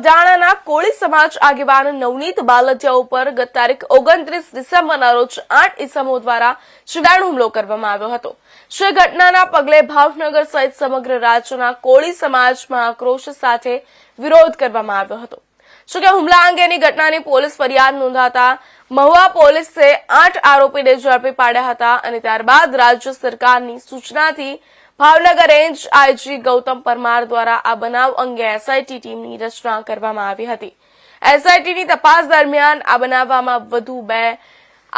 બગદાણાના કોળી સમાજ આગેવાન નવનીત બાલદિયા ઉપર ગત તારીખ 29 ડિસેમ્બરના રોજ 8 ઇસમો દ્વારા જીવલેણ હુમલો કરવામાં આવ્યો હતો। જે ઘટનાના પગલે ભાવનગર સહિત સમગ્ર રાજ્યના કોળી સમાજમાં આક્રોશ સાથે વિરોધ કરવામાં આવ્યો હતો। જોકે હુમલા અંગેની ઘટનાની પોલીસ ફરિયાદ નોંધાતા મહુવા પોલીસે 8 આરોપીને ઝડપી પાડ્યા હતા અને ત્યારબાદ રાજ્ય સરકારની સૂચનાથી ભાવનગર રેન્જ આઈજી ગૌતમ પરમાર દ્વારા આ બનાવ અંગે એસઆઈટી ટીમની રચના કરવામાં આવી હતી। એસઆઈટીની તપાસ દરમિયાન આ બનાવમાં વધુ 2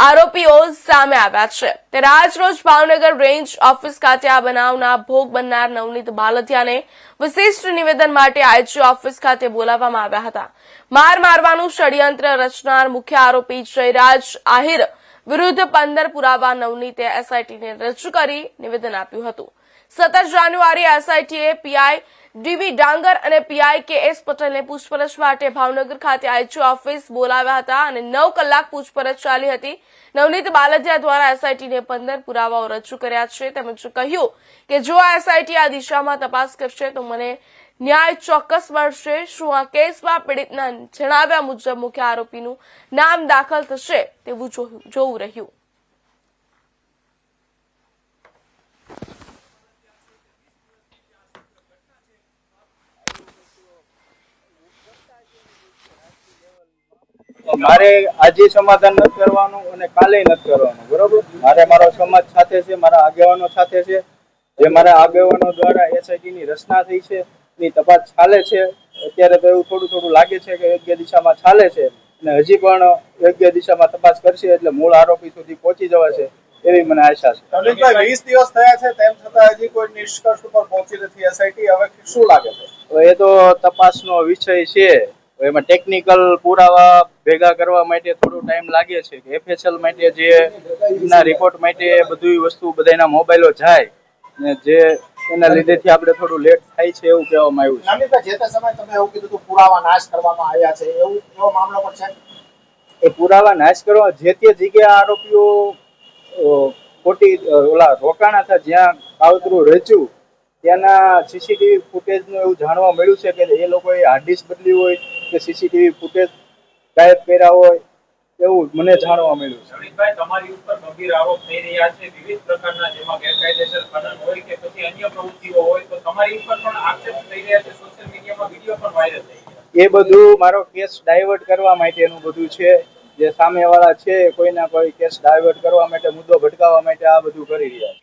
આરોપીઓ સામે આવ્યા છે। ત્યારે આજરોજ ભાવનગર રેન્જ ઓફિસ ખાતે આ બનાવના ભોગ બનનાર નવનીત બાલદિયાને વિશિષ્ટ નિવેદન માટે આઈજી ઓફિસ ખાતે બોલાવવામાં આવ્યા હતા। માર મારવાનું ષડયંત્ર રચનાર મુખ્ય આરોપી જયરાજ આહિર વિરુદ્ધ 15 પુરાવા નવનીતે એસઆઈટીને રજૂ કરી નિવેદન આપ્યું હતું। 17 જાન્યુઆરી એસઆઈટીએ પીઆઈ ડીવી ડાંગર અને પીઆઈ કેએસ પટેલને પૂછપરછ માટે ભાવનગર ખાતે આઈજી ઓફિસ બોલાવ્યા હતા અને 9 કલાક પૂછપરછ ચાલી હતી। નવનીત બાલદિયા દ્વારા એસઆઈટીને 15 પુરાવાઓ રજૂ કર્યા છે। તેમજ કહ્યું કે જો એસઆઈટી આ દિશામાં તપાસ કરશે તો મને ન્યાય ચોક્કસ મળશે। શું આ કેસમાં પીડિતના જણાવ્યા મુજબ મુખ્ય આરોપીનું નામ દાખલ થશે તેવું જોવું રહ્યું। મારે આજે સમાધાન નથી કરવાનું અને કાલે નથી કરવાનું, બરોબર। મારે મારો સમાજ સાથે છે, મારા આગેવાનો સાથે છે। જે મારા આગેવાનો દ્વારા એસઆઈટી ની રચના થઈ છે એની તપાસ ચાલે છે। અત્યારે તો એવું થોડું લાગે છે કે યોગ્ય દિશામાં ચાલે છે અને હજી પણ યોગ્ય દિશામાં તપાસ કરશે એટલે મૂળ આરોપી સુધી પહોંચી જવાશે એવી મને આશા છે। 20 દિવસ થયા છે તેમ છતાં હજી કોઈ નિષ્કર્ષ ઉપર પહોંચી નથી એસઆઈટી। હવે શું લાગે છે? એ તો તપાસનો વિષય છે। એમાં ટેકનિકલ પુરાવા ભેગા કરવા માટે થોડો ટાઈમ લાગે છે કે એફએસએલ માટે જે એના રિપોર્ટ માટે બધી વસ્તુ બધાના મોબાઈલો જાય ને જે એના લીધેથી આપણે થોડું લેટ થાય છે એવું કહેવામાં આવ્યું છે। નામીભાઈ, જે તે સમય તમે એવું કીધું કે પુરાવા નાશ કરવામાં આવ્યા છે, એવો મામલો પણ છે? એ પુરાવા નાશ કરવા જે તે જગ્યાએ આરોપીઓ ખોટી રોકાણા હતા જ્યાં કાવતરું રચ્યું ત્યાંના સીસીટીવી ફૂટેજનું એવું જાણવા મળ્યું છે કે એ લોકોએ હાર્ડ ડિસ્ક બદલી હોય કે સીસીટીવી ફૂટેજ ગાયબ કર્યા હોય એવું મને જાણવા મળ્યું છે। નવનીતભાઈ, તમારી ઉપર ગંભીર આરોપ થઈ રહ્યા છે વિવિધ પ્રકારના, જેમાં ગેરકાયદેસર ખનન હોય કે પછી અન્ય પ્રવૃત્તિઓ હોય, તો તમારી ઉપર પણ આક્ષેપ થઈ રહ્યા છે, સોશિયલ મીડિયામાં વિડીયો પણ વાયરલ થઈ ગયા। એ બધું મારો કેસ ડાયવર્ટ કરવા માટેનું બધું છે। જે સામેવાળા છે કોઈના કોઈ કેસ ડાયવર્ટ કરવા માટે, મુદ્દો ભટકાવવા માટે આ બધું કરી રહ્યા છે।